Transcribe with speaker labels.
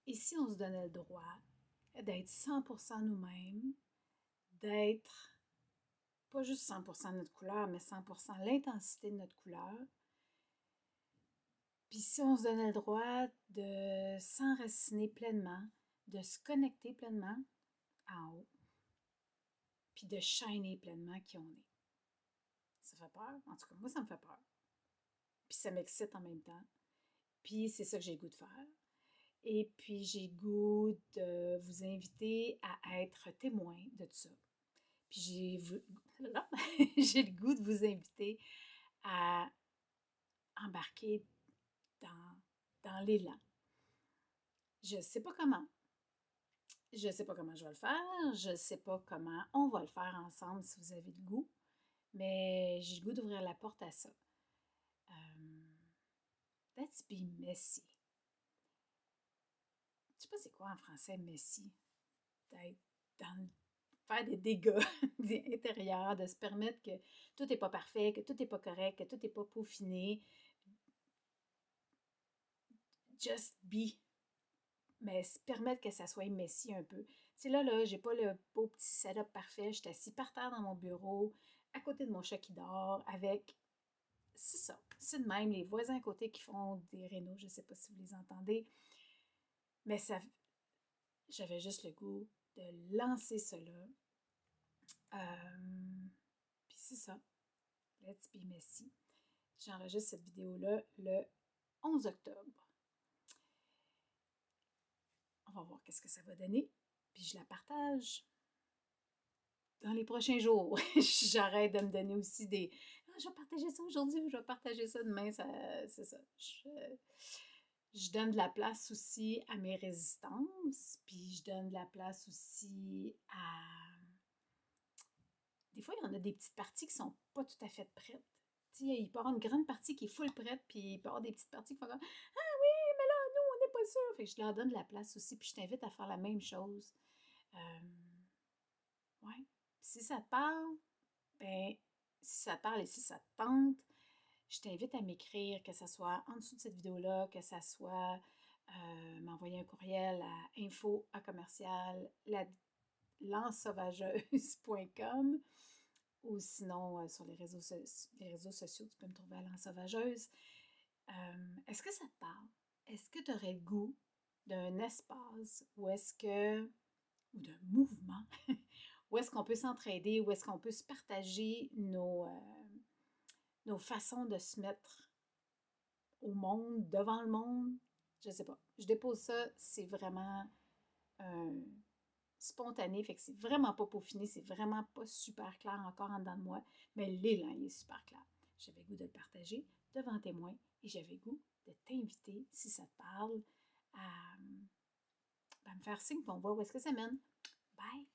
Speaker 1: Et si on se donnait le droit d'être 100% nous-mêmes, d'être pas juste 100% notre couleur, mais 100% l'intensité de notre couleur. Puis si on se donnait le droit de s'enraciner pleinement, de se connecter pleinement en haut, puis de shiner pleinement qui on est. Ça fait peur? En tout cas, moi, ça me fait peur. Puis ça m'excite en même temps. Puis c'est ça que j'ai le goût de faire. Et puis j'ai le goût de vous inviter à être témoin de ça. Puis j'ai le goût de vous inviter à embarquer dans l'élan. Je ne sais pas comment. Je ne sais pas comment je vais le faire. Je ne sais pas comment on va le faire ensemble si vous avez le goût. Mais j'ai le goût d'ouvrir la porte à ça. Let's be messy. Je ne sais pas c'est quoi en français messy. D'être dans faire des dégâts intérieurs, de se permettre que tout n'est pas parfait, que tout n'est pas correct, que tout n'est pas peaufiné. Just be. Mais se permettre que ça soit messy un peu. Tu sais, là, j'ai pas le beau petit setup parfait. Je suis assis par terre dans mon bureau, à côté de mon chat qui dort, avec... C'est ça. C'est de même, les voisins à côté qui font des rénaux. Je sais pas si vous les entendez. Mais ça... J'avais juste le goût de lancer cela. Puis c'est ça. Let's be messy. J'enregistre cette vidéo-là le 11 octobre. On va voir qu'est-ce que ça va donner. Puis je la partage dans les prochains jours. J'arrête de me donner aussi des je vais partager ça aujourd'hui, je vais partager ça demain. C'est ça. Je donne de la place aussi à mes résistances, puis je donne de la place aussi à... Des fois, il y en a des petites parties qui sont pas tout à fait prêtes. Tu sais, il peut y avoir une grande partie qui est full prête, puis il peut y avoir des petites parties qui font comme ah oui, mais là, nous, on n'est pas sûr. Fait que je leur donne de la place aussi, puis je t'invite à faire la même chose. Ouais. Si ça te parle, ben, si ça te parle et si ça te tente, je t'invite à m'écrire, que ce soit en dessous de cette vidéo-là, que ce soit m'envoyer un courriel à info@lanssauvageuse.com ou sinon sur les réseaux sociaux, tu peux me trouver à Lanssauvageuse. Est-ce que ça te parle? Est-ce que tu aurais le goût d'un espace ou ou d'un mouvement où est-ce qu'on peut s'entraider, où est-ce qu'on peut se partager nos façons de se mettre au monde, devant le monde? Je ne sais pas. Je dépose ça, c'est vraiment spontané, fait que c'est vraiment pas peaufiné, c'est vraiment pas super clair encore en dedans de moi, mais l'élan, il est super clair. J'avais le goût de le partager devant témoin et j'avais le goût de t'inviter, si ça te parle, à me faire signe, puis on voit où est-ce que ça mène. Bye!